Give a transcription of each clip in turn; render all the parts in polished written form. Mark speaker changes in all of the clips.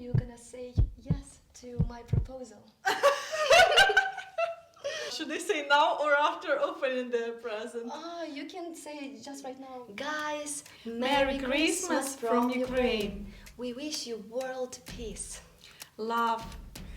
Speaker 1: you're gonna say yes to my proposal.
Speaker 2: Should I say now or after opening the present?
Speaker 1: You can say just right now.
Speaker 2: Guys, Merry Christmas from Ukraine.
Speaker 1: We wish you world peace.
Speaker 2: Love,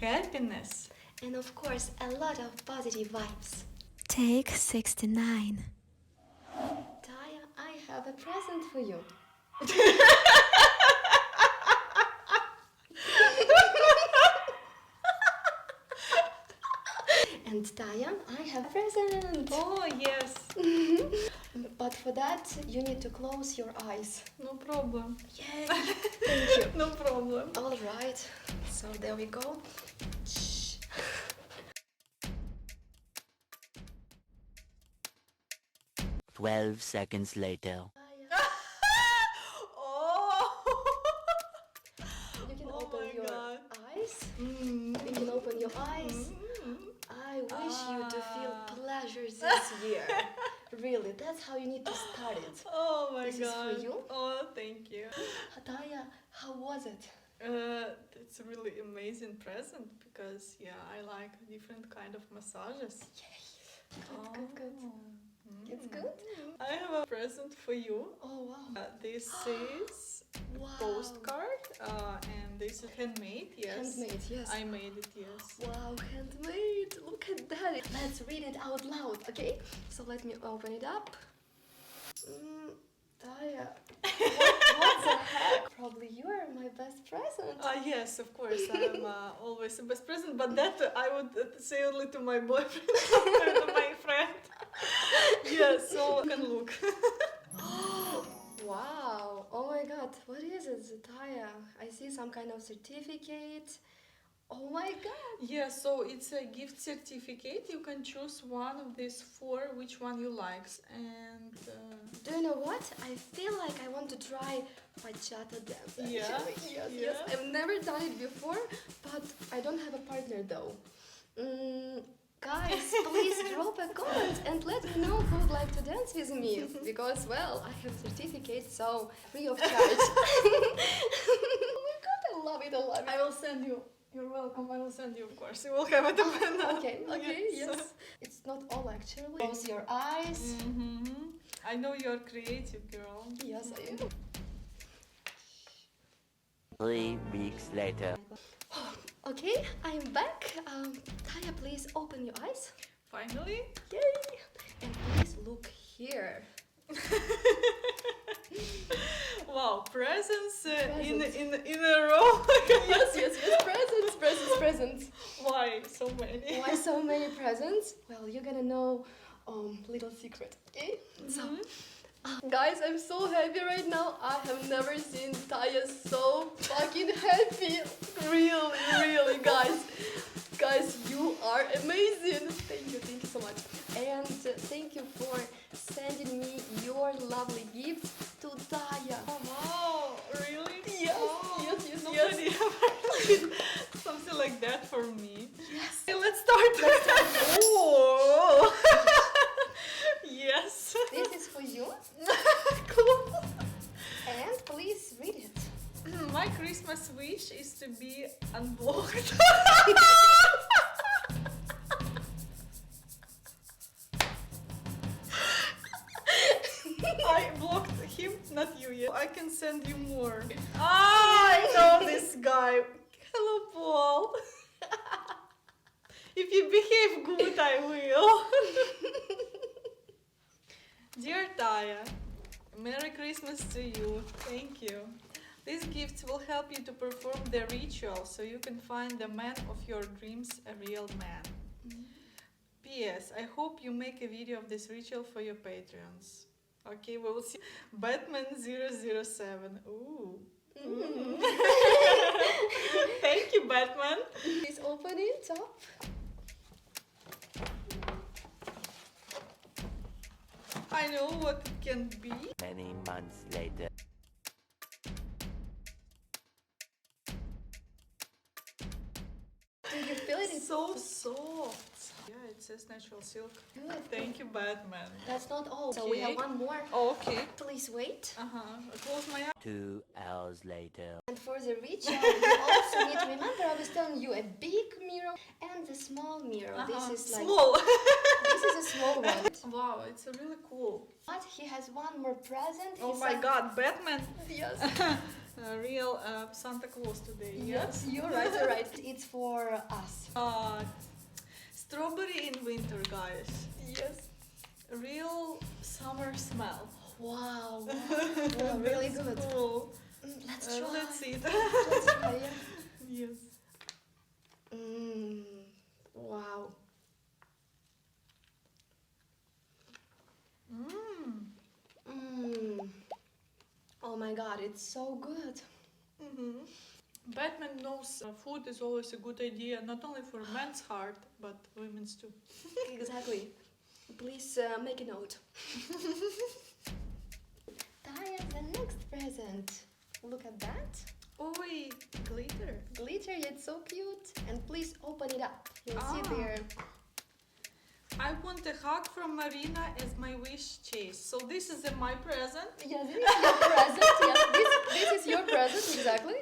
Speaker 2: happiness.
Speaker 1: And of course, a lot of positive vibes.
Speaker 3: Take 69.
Speaker 1: Taya, I have a present for you. And Taya, I have a present.
Speaker 2: Oh, yes.
Speaker 1: But for that, you need to close your eyes.
Speaker 2: No problem.
Speaker 1: Yay! Thank you.
Speaker 2: No problem.
Speaker 1: All right. So there we go. Shh.
Speaker 4: 12 seconds later.
Speaker 2: Oh!
Speaker 1: You can
Speaker 2: Oh
Speaker 1: open
Speaker 2: my
Speaker 1: your
Speaker 2: God.
Speaker 1: eyes. You can open your eyes. I wish you to feel pleasure this year. Really, that's how you need to start it.
Speaker 2: Oh my
Speaker 1: This is
Speaker 2: God.
Speaker 1: for you.
Speaker 2: Oh, thank you.
Speaker 1: Taya, how was it?
Speaker 2: It's a really amazing present because, yeah, I like different kind of massages.
Speaker 1: Good. It's good?
Speaker 2: I have a present for you.
Speaker 1: Oh, wow.
Speaker 2: This is
Speaker 1: Wow.
Speaker 2: postcard and this is handmade, yes.
Speaker 1: Handmade, yes.
Speaker 2: I made it, yes.
Speaker 1: Wow, handmade. Look at that. Let's read it out loud, okay? So let me open it up. Taya, what the heck? Probably you are my best present.
Speaker 2: Yes, of course, I'm always the best present, but that I would say only to my boyfriend or to my friend. Yes, so you can look.
Speaker 1: Wow. Oh my God. What is it, Taya? I see some kind of certificate. Oh my God.
Speaker 2: Yeah, so it's a gift certificate. You can choose one of these four, which one you like. And
Speaker 1: Do you know what? I feel like I want to try bachata dance.
Speaker 2: Yeah?
Speaker 1: Actually. Yes,
Speaker 2: Yeah?
Speaker 1: yes. I've never done it before, but I don't have a partner though. Guys, please drop a comment and let me know who would like to dance with me. Because, well, I have certificate, so free of charge. Oh my God, I love it, I love it.
Speaker 2: I will send you. You're welcome. I will send you, of course. You will have it.
Speaker 1: Okay, yes. It's not all actually. Close your eyes.
Speaker 2: I know you're creative, girl.
Speaker 1: Yes, I am.
Speaker 4: 3 weeks later.
Speaker 1: Okay, I'm back. Taya, please open your eyes.
Speaker 2: Finally.
Speaker 1: Yay! And please look here.
Speaker 2: Wow, presents in
Speaker 1: Presents.
Speaker 2: a row.
Speaker 1: Yes, presents.
Speaker 2: Why so many?
Speaker 1: Why so many presents? Well, you're gonna know little secret, okay? So, guys, I'm so happy right now. I have never seen Taya so fucking happy. Really, guys. Guys, you are amazing. Thank you so much. And thank you for sending me your lovely gift to Taya.
Speaker 2: Oh, wow, really?
Speaker 1: Yes,
Speaker 2: Oh,
Speaker 1: yes.
Speaker 2: Nobody ever did something like that for me. Yes. Okay, let's start. Oh. Yes.
Speaker 1: This is for you.
Speaker 2: Cool.
Speaker 1: And please read it.
Speaker 2: My Christmas wish is to be unblocked. I blocked him, not you yet. I can send you more. I know this guy. Hello, Paul. If you behave good, I will. Dear Taya, Merry Christmas to you. Thank you. These gifts will help you to perform the ritual so you can find the man of your dreams, a real man. P.S. I hope you make a video of this ritual for your Patreons. Okay, we will see. Batman 007. Ooh. Thank you, Batman.
Speaker 1: Please open it up.
Speaker 2: I know what it can be.
Speaker 4: Many months later.
Speaker 1: Do you feel it? It's
Speaker 2: So soft. Yeah, it says natural silk.
Speaker 1: good.
Speaker 2: Thank you, Batman.
Speaker 1: That's not all. So we have
Speaker 2: Okay.
Speaker 1: one more.
Speaker 2: Oh, okay.
Speaker 1: Please wait.
Speaker 2: Uh-huh. Close my eyes.
Speaker 4: 2 hours later.
Speaker 1: And for the ritual, you also given you a big mirror and a small mirror. This is like
Speaker 2: small.
Speaker 1: this is a small one.
Speaker 2: Wow, it's really cool.
Speaker 1: But he has one more present.
Speaker 2: Oh
Speaker 1: He
Speaker 2: my
Speaker 1: said-
Speaker 2: God, Batman.
Speaker 1: Yes.
Speaker 2: A real Santa Claus today.
Speaker 1: Yes, you're right, you're right. It's for us.
Speaker 2: Strawberry in winter, guys.
Speaker 1: Yes.
Speaker 2: Real summer smell.
Speaker 1: Wow. Wow, really
Speaker 2: That's
Speaker 1: good.
Speaker 2: Cool.
Speaker 1: Let's try.
Speaker 2: Let's see it.
Speaker 1: Let's try it.
Speaker 2: Yes.
Speaker 1: Wow. Oh my God, it's so good.
Speaker 2: Batman knows food is always a good idea, not only for men's heart, but women's too.
Speaker 1: Exactly. Please make a note. Taya, the next present. Look at that.
Speaker 2: Oi, glitter.
Speaker 1: Glitter, it's so cute. And please open it up. You'll see
Speaker 2: Ah.
Speaker 1: there.
Speaker 2: I want a hug from Marina as my wish chase. So this is my present.
Speaker 1: Yes, this is your present. Yes, this is your present, exactly.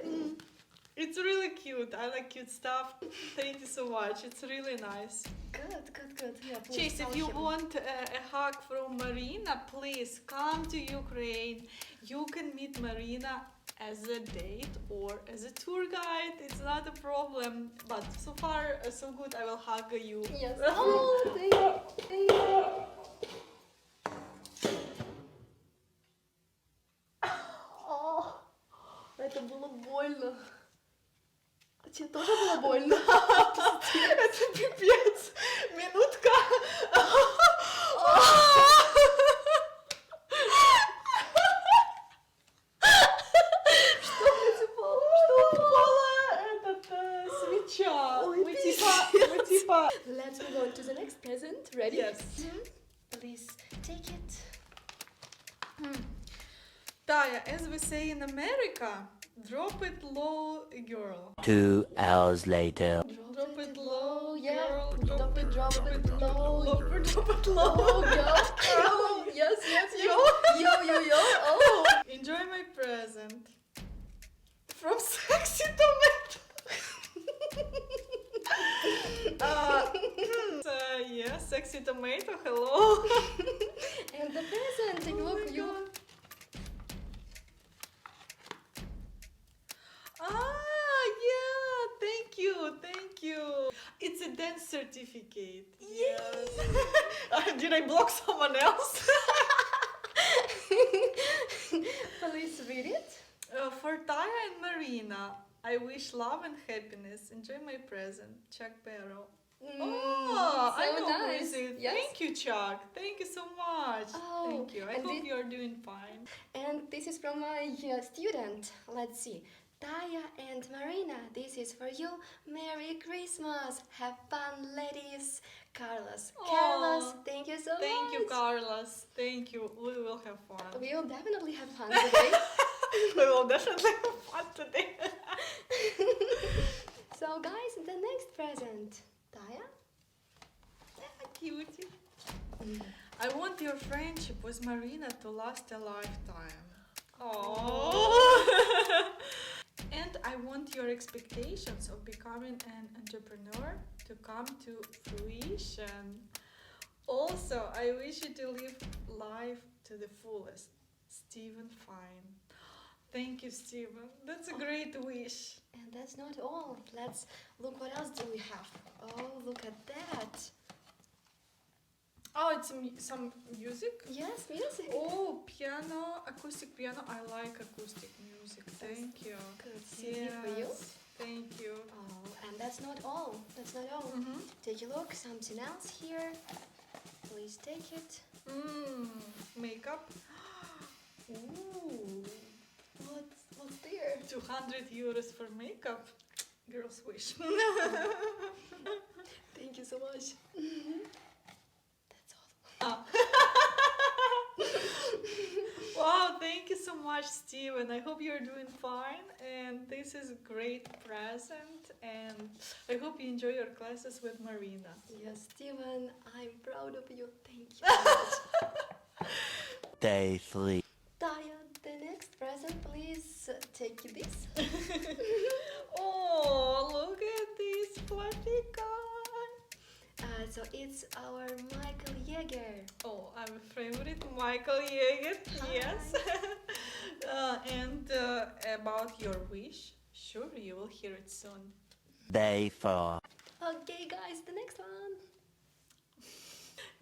Speaker 2: It's really cute. I like cute stuff. Thank you so much. It's really nice.
Speaker 1: Good, good, good. Yeah, please
Speaker 2: Chase,
Speaker 1: tell
Speaker 2: if you
Speaker 1: him.
Speaker 2: want a hug from Marina, please come to Ukraine. You can meet Marina as a date or as a tour guide. It's not a problem. But so far, so good. I will hug you.
Speaker 1: Yes. Oh, thank you. Thank you. О, это было больно. Тебе тоже было больно?
Speaker 2: Это пипец. Минутка.
Speaker 1: Что
Speaker 2: Упала свеча.
Speaker 1: Ой,
Speaker 2: Мы типа...
Speaker 1: Let's move on to the next present. Ready?
Speaker 2: Yes.
Speaker 1: Please take it.
Speaker 2: Taya, as we say in America, drop it low, girl.
Speaker 4: 2 hours later.
Speaker 2: Drop it low,
Speaker 1: yeah.
Speaker 2: girl.
Speaker 1: Drop it low.
Speaker 2: Drop it low.
Speaker 1: Oh, girl. Oh, yes, yes, yo. Yo. Oh.
Speaker 2: Enjoy my present. From Sexy Tomato. Yes, Sexy Tomato, hello.
Speaker 1: And the present. Take a
Speaker 2: Oh
Speaker 1: look.
Speaker 2: my
Speaker 1: You.
Speaker 2: God. Yeah, thank you. It's a dance certificate. Yes. Did I block someone else?
Speaker 1: Please read it.
Speaker 2: For Taya and Marina, I wish love and happiness. Enjoy my present, 𝒔𝒊𝒂𝒅. Oh, I
Speaker 1: so
Speaker 2: know who is
Speaker 1: nice.
Speaker 2: it.
Speaker 1: Yes.
Speaker 2: Thank you, Chuck. Thank you so much.
Speaker 1: Oh,
Speaker 2: Thank you. I
Speaker 1: and
Speaker 2: hope you are doing fine.
Speaker 1: And this is from my student. Let's see. Taya and Marina, this is for you. Merry Christmas. Have fun, ladies. Carlos.
Speaker 2: Aw.
Speaker 1: Carlos, thank you so much.
Speaker 2: Thank you, Carlos. Thank you. We will have fun.
Speaker 1: We will definitely have fun today.
Speaker 2: We will definitely have fun today.
Speaker 1: So, guys, the next present. Taya?
Speaker 2: Cutie. I want your friendship with Marina to last a lifetime. Oh. And I want your expectations of becoming an entrepreneur to come to fruition. Also, I wish you to live life to the fullest. Stephen Fine. Thank you, Stephen. That's a great wish.
Speaker 1: And that's not all. Let's look what else do we have. Oh, look at that.
Speaker 2: Oh, it's some music?
Speaker 1: Yes, music.
Speaker 2: Oh, piano, acoustic piano. I like acoustic music. Thank you.
Speaker 1: Good CD for you.
Speaker 2: Thank you.
Speaker 1: Oh, and that's not all. That's not all. Take a look. Something else here. Please take it.
Speaker 2: Makeup.
Speaker 1: Ooh. What's there?
Speaker 2: 200 euros for makeup. Girl's wish.
Speaker 1: Thank you so much. That's all.
Speaker 2: Wow, thank you so much, Steven. I hope you're doing fine. And this is a great present. And I hope you enjoy your classes with Marina.
Speaker 1: Yes, Steven, I'm proud of you. Thank you so much.
Speaker 4: Day 3.
Speaker 1: Taya, the next present, please take this.
Speaker 2: Oh, look at
Speaker 1: it's our 𝒂𝒂𝒅.
Speaker 2: Oh, our favorite Michael Jaeger, yes. And about your wish, sure, you will hear it soon.
Speaker 4: Day 4.
Speaker 1: Okay, guys, the next one.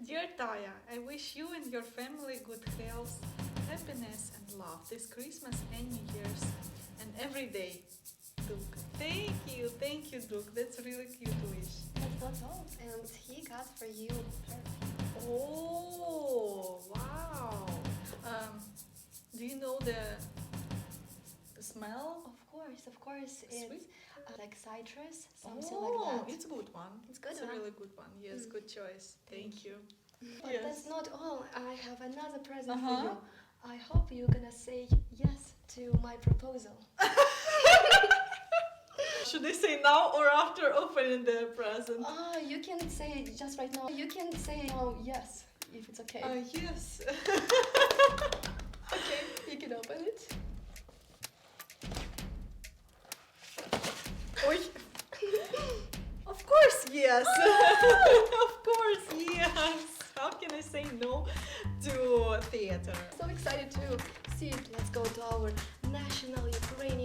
Speaker 2: Dear Taya, I wish you and your family good health, happiness and love this Christmas and New Year's and every day. Duke. Thank you, Duke. That's a really cute wish.
Speaker 1: That's not all. And he got for you perfume.
Speaker 2: Oh, wow. Do you know the smell?
Speaker 1: Of course, it's
Speaker 2: Sweet?
Speaker 1: like citrus, something like that.
Speaker 2: It's a good one.
Speaker 1: It's good,
Speaker 2: It's a
Speaker 1: huh?
Speaker 2: really good one. Yes, good choice. Thank you.
Speaker 1: But
Speaker 2: Yes.
Speaker 1: that's not all. I have another present for
Speaker 2: Uh-huh.
Speaker 1: you. I hope you're gonna say yes to my proposal.
Speaker 2: Should I say now or after opening the present?
Speaker 1: You can say just right now. You can say yes, if it's okay.
Speaker 2: Yes.
Speaker 1: Okay, you can open it.
Speaker 2: Oi. Of course, yes. Of course, yes. How can I say no to theater?
Speaker 1: So excited to see it. Let's go to our national Ukrainian